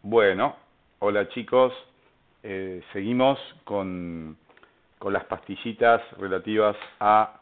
Bueno, hola chicos, seguimos con las pastillitas relativas a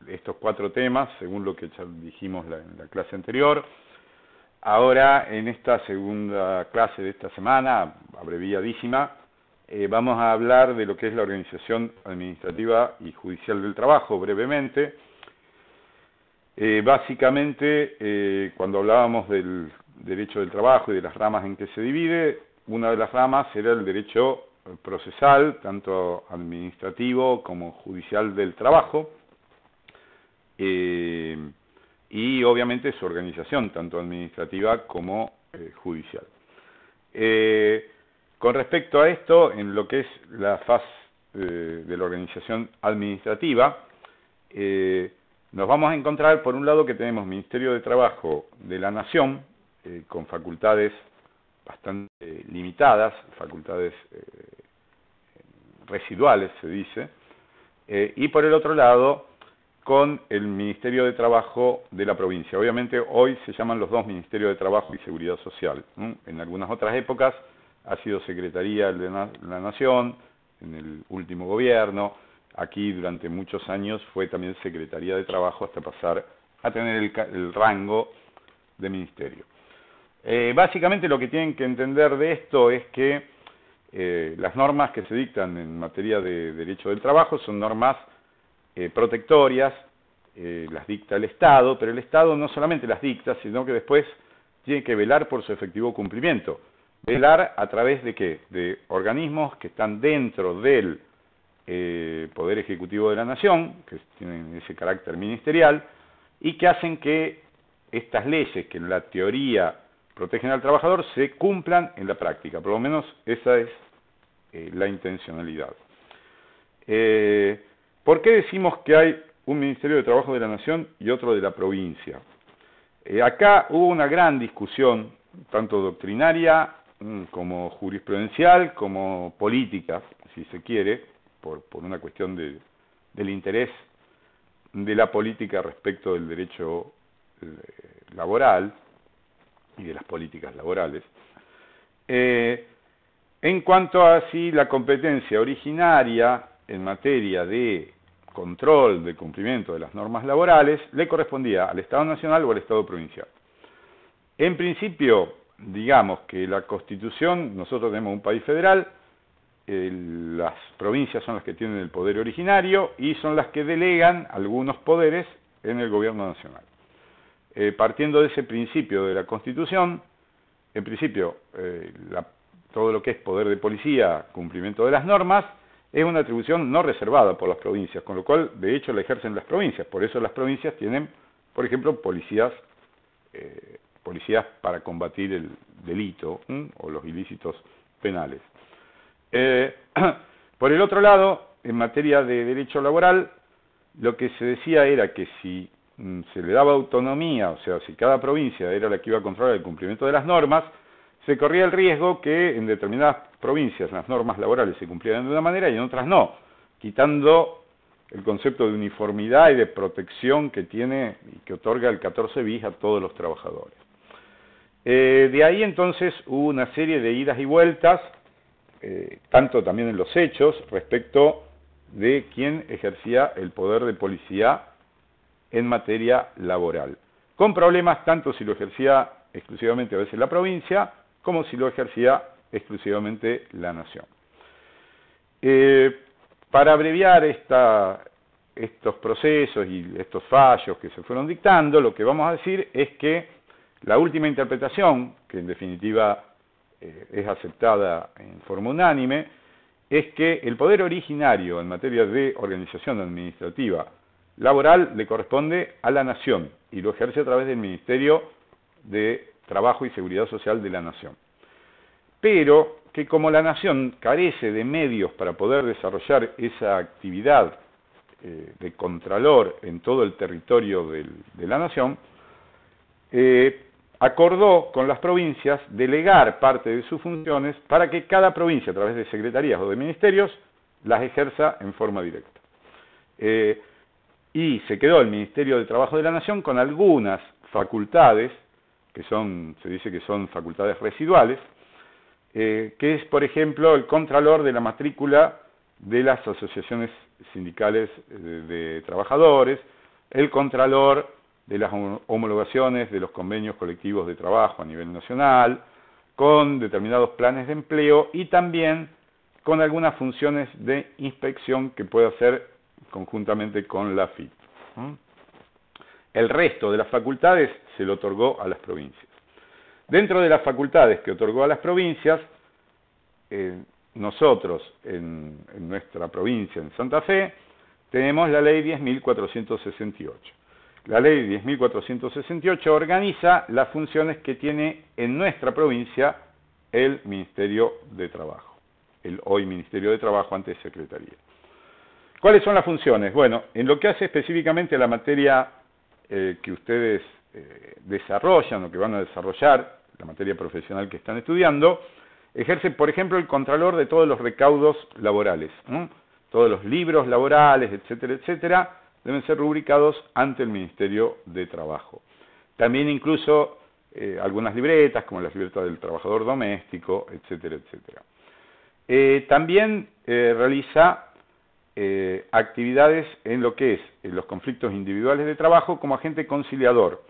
estos 4 temas, según lo que ya dijimos en la clase anterior. Ahora, en esta segunda clase de esta semana, abreviadísima, vamos a hablar de lo que es la organización administrativa y judicial del trabajo, brevemente. Básicamente, cuando hablábamos del derecho del trabajo y de las ramas en que se divide, una de las ramas era el derecho procesal, tanto administrativo como judicial del trabajo, y obviamente su organización, tanto administrativa como judicial. Con respecto a esto, en lo que es la faz de la organización administrativa, nos vamos a encontrar, por un lado, que tenemos Ministerio de Trabajo de la Nación, con facultades bastante limitadas, facultades residuales, se dice, y por el otro lado, con el Ministerio de Trabajo de la provincia. Obviamente, hoy se llaman los dos Ministerios de Trabajo y Seguridad Social. En algunas otras épocas ha sido Secretaría de la Nación, en el último gobierno. Aquí durante muchos años fue también Secretaría de Trabajo hasta pasar a tener el rango de ministerio. Básicamente lo que tienen que entender de esto es que las normas que se dictan en materia de derecho del trabajo son normas protectorias, las dicta el Estado, pero el Estado no solamente las dicta, sino que después tiene que velar por su efectivo cumplimiento. Velar a través de ¿qué? De organismos que están dentro del Poder Ejecutivo de la Nación, que tienen ese carácter ministerial, y que hacen que estas leyes, que en la teoría protegen al trabajador, se cumplan en la práctica. Por lo menos esa es la intencionalidad. ¿Por qué decimos que hay un Ministerio de Trabajo de la Nación y otro de la provincia? Acá hubo una gran discusión, tanto doctrinaria como jurisprudencial, como política, si se quiere, por una cuestión del interés de la política respecto del derecho laboral y de las políticas laborales. En cuanto a si la competencia originaria en materia de control del cumplimiento de las normas laborales le correspondía al Estado Nacional o al Estado Provincial. En principio, digamos que la Constitución, nosotros tenemos un país federal, las provincias son las que tienen el poder originario y son las que delegan algunos poderes en el gobierno nacional. Partiendo de ese principio de la Constitución, en principio, todo lo que es poder de policía, cumplimiento de las normas, es una atribución no reservada por las provincias, con lo cual, de hecho, la ejercen las provincias. Por eso las provincias tienen, por ejemplo, policías para combatir el delito o los ilícitos penales. Por el otro lado, en materia de derecho laboral, lo que se decía era que si se le daba autonomía, o sea, si cada provincia era la que iba a controlar el cumplimiento de las normas, se corría el riesgo que en determinadas provincias las normas laborales se cumplieran de una manera y en otras no, quitando el concepto de uniformidad y de protección que tiene y que otorga el 14 bis a todos los trabajadores. De ahí entonces hubo una serie de idas y vueltas, tanto también en los hechos, respecto de quién ejercía el poder de policía en materia laboral, con problemas tanto si lo ejercía exclusivamente a veces la provincia, como si lo ejercía exclusivamente la nación. Para abreviar estos procesos y estos fallos que se fueron dictando, lo que vamos a decir es que la última interpretación, que en definitiva es aceptada en forma unánime, es que el poder originario en materia de organización administrativa laboral le corresponde a la Nación y lo ejerce a través del Ministerio de Trabajo y Seguridad Social de la Nación. Pero que como la Nación carece de medios para poder desarrollar esa actividad de contralor en todo el territorio de la Nación, acordó con las provincias delegar parte de sus funciones para que cada provincia, a través de secretarías o de ministerios, las ejerza en forma directa. Y se quedó el Ministerio de Trabajo de la Nación con algunas facultades se dice que son facultades residuales, que es, por ejemplo, el contralor de la matrícula de las asociaciones sindicales de trabajadores, el contralor de las homologaciones de los convenios colectivos de trabajo a nivel nacional, con determinados planes de empleo y también con algunas funciones de inspección que puede hacer conjuntamente con la AFIP. El resto de las facultades se lo otorgó a las provincias. Dentro de las facultades que otorgó a las provincias, nosotros en nuestra provincia, en Santa Fe, tenemos la ley 10.468. La ley 10.468 organiza las funciones que tiene en nuestra provincia el Ministerio de Trabajo, el hoy Ministerio de Trabajo, antes Secretaría. ¿Cuáles son las funciones? Bueno, en lo que hace específicamente a la materia que ustedes desarrollan o que van a desarrollar, la materia profesional que están estudiando, ejerce, por ejemplo, el contralor de todos los recaudos laborales. Todos los libros laborales, etcétera, etcétera, deben ser rubricados ante el Ministerio de Trabajo. También incluso algunas libretas, como las libretas del trabajador doméstico, etcétera, etcétera. También realiza actividades en lo que es en los conflictos individuales de trabajo como agente conciliador.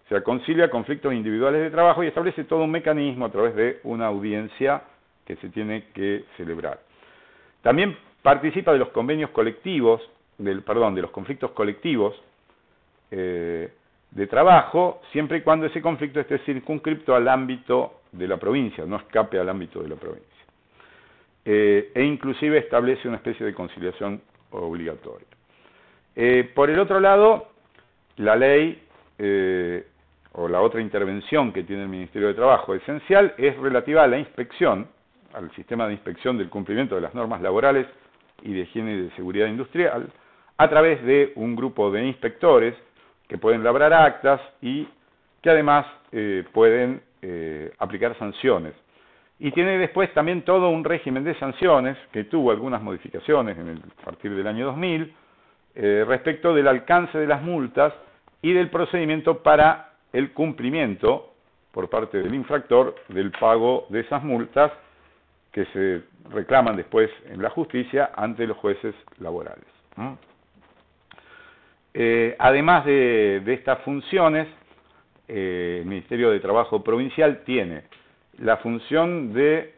O sea, concilia conflictos individuales de trabajo y establece todo un mecanismo a través de una audiencia que se tiene que celebrar. También participa de los convenios colectivos, de los conflictos colectivos de trabajo, siempre y cuando ese conflicto esté circunscripto al ámbito de la provincia, no escape al ámbito de la provincia. E inclusive establece una especie de conciliación obligatoria. Por el otro lado, la ley o la otra intervención que tiene el Ministerio de Trabajo esencial es relativa a la inspección, al sistema de inspección del cumplimiento de las normas laborales y de higiene y de seguridad industrial, a través de un grupo de inspectores que pueden labrar actas y que además pueden aplicar sanciones. Y tiene después también todo un régimen de sanciones que tuvo algunas modificaciones a partir del año 2000 respecto del alcance de las multas y del procedimiento para el cumplimiento por parte del infractor del pago de esas multas que se reclaman después en la justicia ante los jueces laborales. Además de estas funciones, el Ministerio de Trabajo Provincial tiene la función de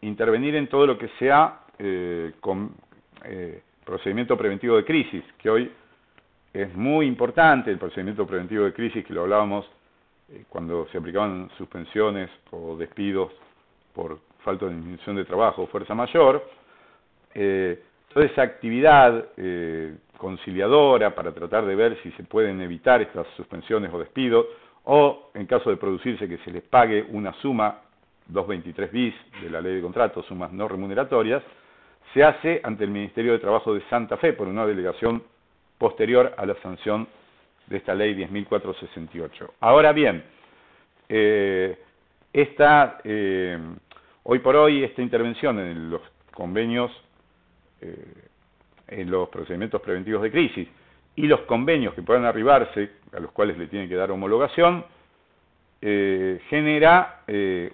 intervenir en todo lo que sea procedimiento preventivo de crisis, que hoy es muy importante, el procedimiento preventivo de crisis, que lo hablábamos cuando se aplicaban suspensiones o despidos por falta de disminución de trabajo o fuerza mayor. Toda esa actividad conciliadora para tratar de ver si se pueden evitar estas suspensiones o despidos, o en caso de producirse que se les pague una suma 223 bis de la ley de contratos, sumas no remuneratorias, se hace ante el Ministerio de Trabajo de Santa Fe por una delegación posterior a la sanción de esta ley 10.468. Ahora bien, hoy por hoy esta intervención en los convenios, en los procedimientos preventivos de crisis y los convenios que puedan arribarse, a los cuales le tiene que dar homologación, genera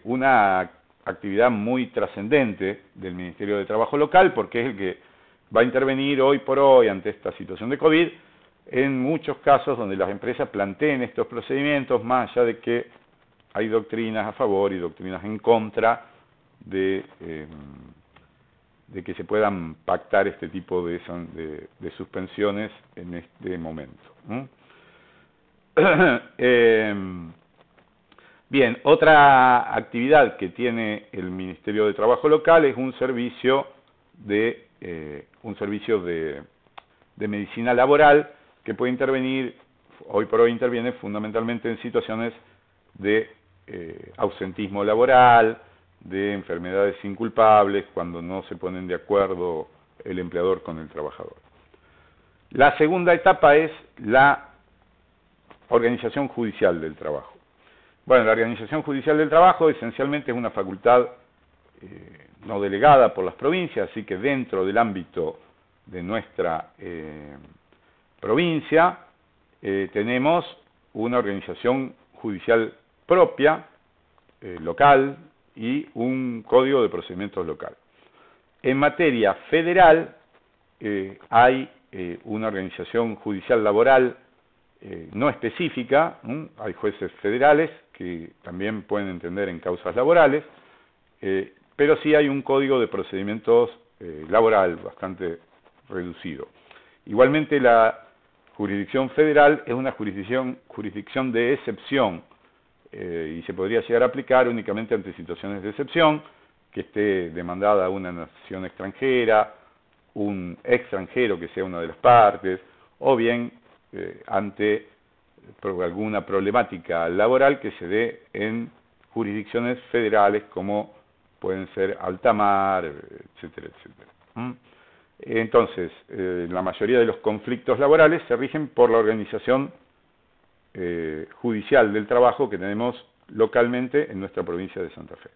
una actividad muy trascendente del Ministerio de Trabajo local, porque es el que va a intervenir hoy por hoy ante esta situación de COVID, en muchos casos donde las empresas planteen estos procedimientos, más allá de que hay doctrinas a favor y doctrinas en contra de que se puedan pactar este tipo de suspensiones en este momento. Bien, otra actividad que tiene el Ministerio de Trabajo local es un servicio de medicina laboral que puede intervenir, hoy por hoy interviene fundamentalmente en situaciones de ausentismo laboral, de enfermedades inculpables, cuando no se ponen de acuerdo el empleador con el trabajador. La segunda etapa es la organización judicial del trabajo. Bueno, la organización judicial del trabajo esencialmente es una facultad no delegada por las provincias, así que dentro del ámbito de nuestra provincia tenemos una organización judicial propia, local, y un código de procedimientos local. En materia federal hay una organización judicial laboral no específica, hay jueces federales que también pueden entender en causas laborales, pero sí hay un código de procedimientos laboral bastante reducido. Igualmente la jurisdicción federal es una jurisdicción de excepción y se podría llegar a aplicar únicamente ante situaciones de excepción, que esté demandada una nación extranjera, un extranjero que sea una de las partes, o bien ante alguna problemática laboral que se dé en jurisdicciones federales como pueden ser alta mar, etcétera, etcétera. Entonces, la mayoría de los conflictos laborales se rigen por la organización judicial del trabajo que tenemos localmente en nuestra provincia de Santa Fe.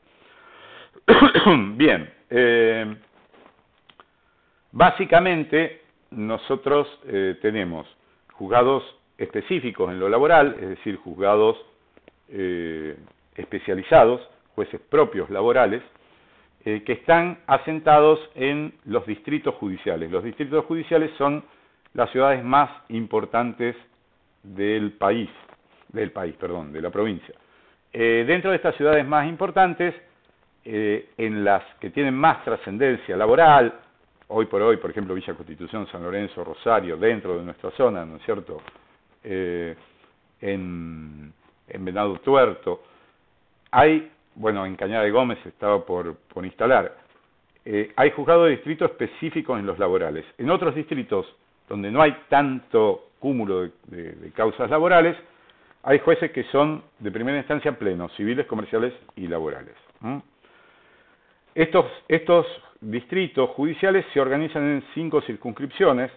Bien, básicamente nosotros tenemos juzgados específicos en lo laboral, es decir, juzgados especializados, jueces propios laborales, que están asentados en los distritos judiciales. Los distritos judiciales son las ciudades más importantes de la provincia. Dentro de estas ciudades más importantes, en las que tienen más trascendencia laboral, hoy por hoy, por ejemplo, Villa Constitución, San Lorenzo, Rosario, dentro de nuestra zona, ¿no es cierto?, en Venado Tuerto, hay, bueno, en Cañada de Gómez estaba por instalar, hay juzgados de distrito específicos en los laborales. En otros distritos, donde no hay tanto cúmulo de causas laborales, hay jueces que son de primera instancia plenos, civiles, comerciales y laborales. Estos distritos judiciales se organizan en 5 circunscripciones.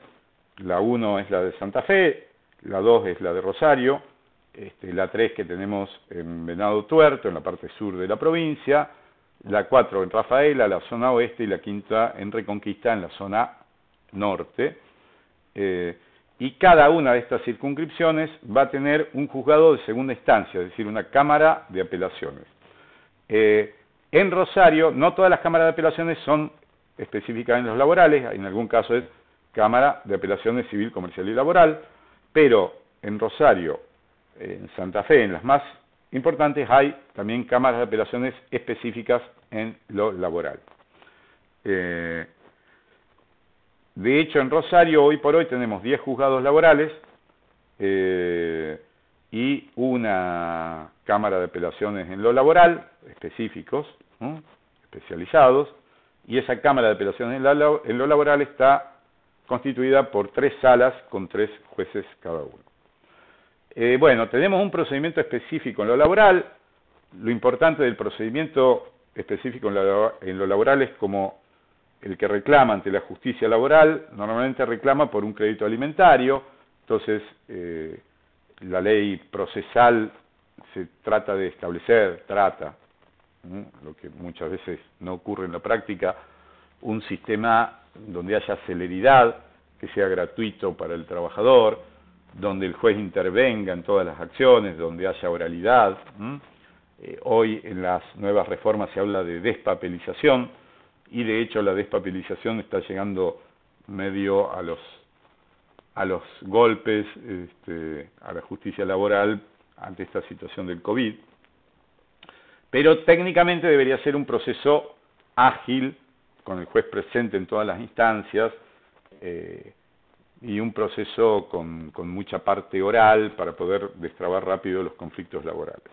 La 1 es la de Santa Fe, la 2 es la de Rosario, la 3 que tenemos en Venado Tuerto, en la parte sur de la provincia, la 4 en Rafaela, la zona oeste, y la 5ª en Reconquista, en la zona norte. Y cada una de estas circunscripciones va a tener un juzgado de segunda instancia, es decir, una cámara de apelaciones. En Rosario, no todas las cámaras de apelaciones son específicas en los laborales, en algún caso es cámara de apelaciones civil, comercial y laboral, pero en Rosario, en Santa Fe, en las más importantes, hay también cámaras de apelaciones específicas en lo laboral. De hecho, en Rosario, hoy por hoy, tenemos 10 juzgados laborales y una cámara de apelaciones en lo laboral, específicos, especializados, y esa cámara de apelaciones en lo laboral está constituida por 3 salas con 3 jueces cada uno. Bueno, tenemos un procedimiento específico en lo laboral. Lo importante del procedimiento específico en lo laboral es como el que reclama ante la justicia laboral, normalmente reclama por un crédito alimentario. Entonces, la ley procesal se trata de establecer, lo que muchas veces no ocurre en la práctica, un sistema donde haya celeridad, que sea gratuito para el trabajador, donde el juez intervenga en todas las acciones, donde haya oralidad. Hoy en las nuevas reformas se habla de despapelización, y de hecho la despapelización está llegando medio a los golpes a la justicia laboral ante esta situación del COVID. Pero técnicamente debería ser un proceso ágil, con el juez presente en todas las instancias, y un proceso con mucha parte oral para poder destrabar rápido los conflictos laborales.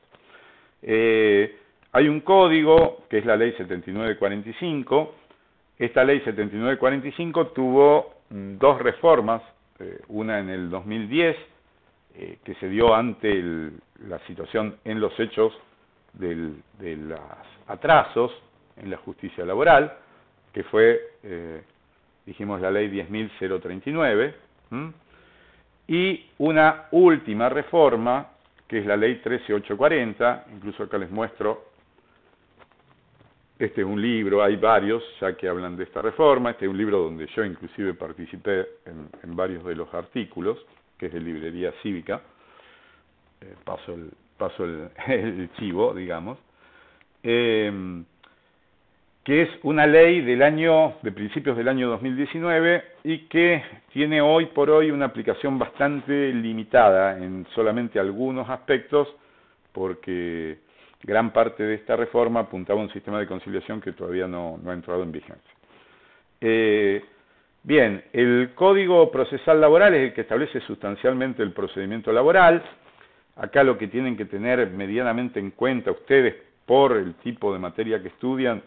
Hay un código, que es la Ley 7945. Esta Ley 7945 tuvo 2 reformas, una en el 2010, que se dio ante la situación en los hechos de los atrasos en la justicia laboral, que fue, dijimos, la Ley 10.039, y una última reforma, que es la Ley 13.840, incluso acá les muestro. Este es un libro, hay varios ya que hablan de esta reforma. Este es un libro donde yo inclusive participé en varios de los artículos, que es de Librería Cívica. Paso paso el chivo, digamos, que es una ley de principios del año 2019 y que tiene hoy por hoy una aplicación bastante limitada en solamente algunos aspectos, porque gran parte de esta reforma apuntaba a un sistema de conciliación que todavía no ha entrado en vigencia. Bien, el Código Procesal Laboral es el que establece sustancialmente el procedimiento laboral. Acá lo que tienen que tener medianamente en cuenta ustedes por el tipo de materia que estudian,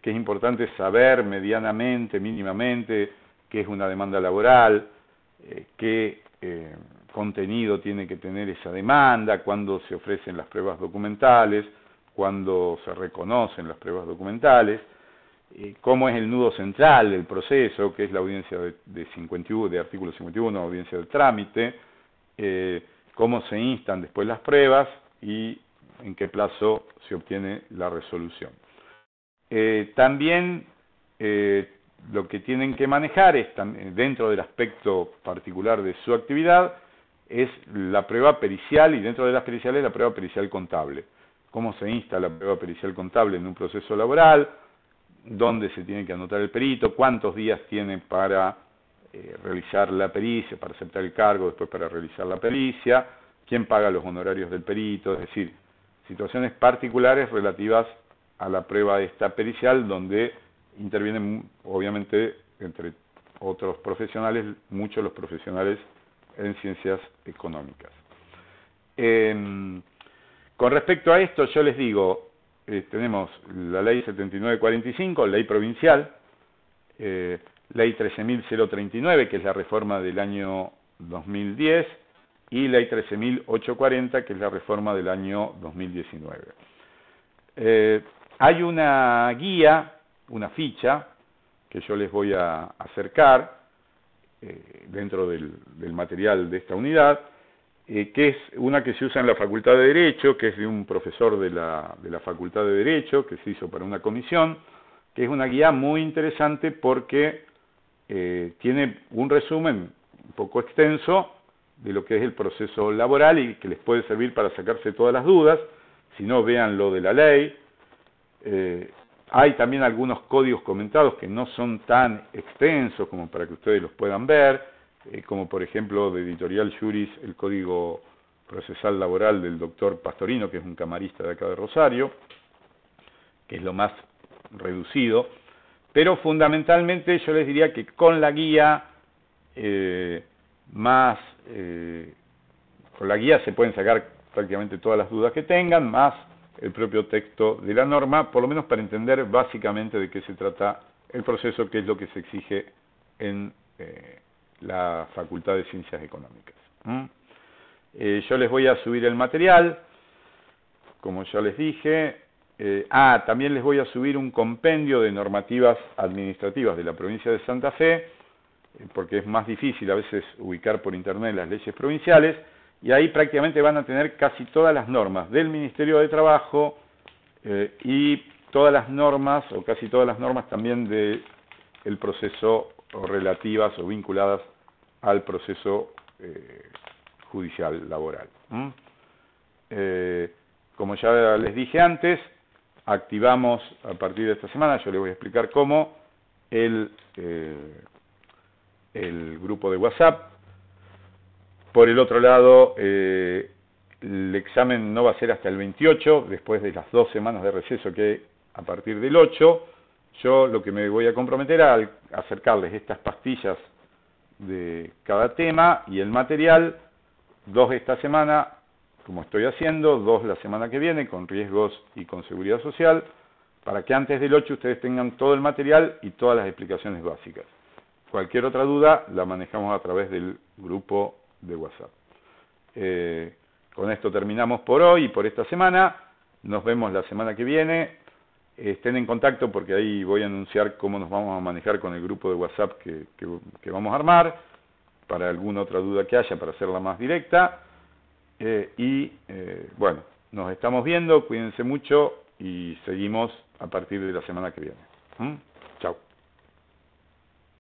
que es importante saber medianamente, mínimamente, qué es una demanda laboral, qué contenido tiene que tener esa demanda, cuándo se ofrecen las pruebas documentales, cuándo se reconocen las pruebas documentales, cómo es el nudo central del proceso, que es la audiencia de artículo 51, audiencia del trámite, cómo se instan después las pruebas y en qué plazo se obtiene la resolución. También lo que tienen que manejar es, dentro del aspecto particular de su actividad, es la prueba pericial, y dentro de las periciales la prueba pericial contable. Cómo se insta la prueba pericial contable en un proceso laboral, dónde se tiene que anotar el perito, cuántos días tiene para realizar la pericia, para aceptar el cargo, después para realizar la pericia, quién paga los honorarios del perito, es decir, situaciones particulares relativas a la prueba esta pericial, donde intervienen, obviamente, entre otros profesionales, muchos los profesionales en ciencias económicas. Con respecto a esto, yo les digo, tenemos la ley 7945, ley provincial, ley 13.039, que es la reforma del año 2010, y ley 13.840, que es la reforma del año 2019. Hay una guía, una ficha, que yo les voy a acercar dentro del material de esta unidad, que es una que se usa en la Facultad de Derecho, que es de un profesor de la Facultad de Derecho, que se hizo para una comisión, que es una guía muy interesante porque tiene un resumen un poco extenso de lo que es el proceso laboral y que les puede servir para sacarse todas las dudas. Si no, vean lo de la ley. Hay también algunos códigos comentados que no son tan extensos como para que ustedes los puedan ver, como por ejemplo de Editorial Juris, el Código Procesal Laboral del doctor Pastorino, que es un camarista de acá de Rosario, que es lo más reducido, pero fundamentalmente yo les diría que con la guía con la guía se pueden sacar prácticamente todas las dudas que tengan, más el propio texto de la norma, por lo menos para entender básicamente de qué se trata el proceso, que es lo que se exige en la Facultad de Ciencias Económicas. Yo les voy a subir el material, como ya les dije. También les voy a subir un compendio de normativas administrativas de la provincia de Santa Fe, porque es más difícil a veces ubicar por internet las leyes provinciales, y ahí prácticamente van a tener casi todas las normas del Ministerio de Trabajo y todas las normas, o casi todas las normas también del proceso, o relativas o vinculadas al proceso judicial laboral. Como ya les dije antes, activamos a partir de esta semana, yo les voy a explicar cómo, el grupo de WhatsApp. Por el otro lado, el examen no va a ser hasta el 28, después de las 2 semanas de receso que hay a partir del 8. Yo lo que me voy a comprometer a acercarles estas pastillas de cada tema y el material, 2 esta semana, como estoy haciendo, 2 la semana que viene, con riesgos y con seguridad social, para que antes del 8 ustedes tengan todo el material y todas las explicaciones básicas. Cualquier otra duda la manejamos a través del grupo de WhatsApp. Con esto terminamos por hoy y por esta semana. Nos vemos la semana que viene. Estén en contacto porque ahí voy a anunciar cómo nos vamos a manejar con el grupo de WhatsApp que vamos a armar, para alguna otra duda que haya, para hacerla más directa. Bueno, nos estamos viendo, cuídense mucho y seguimos a partir de la semana que viene.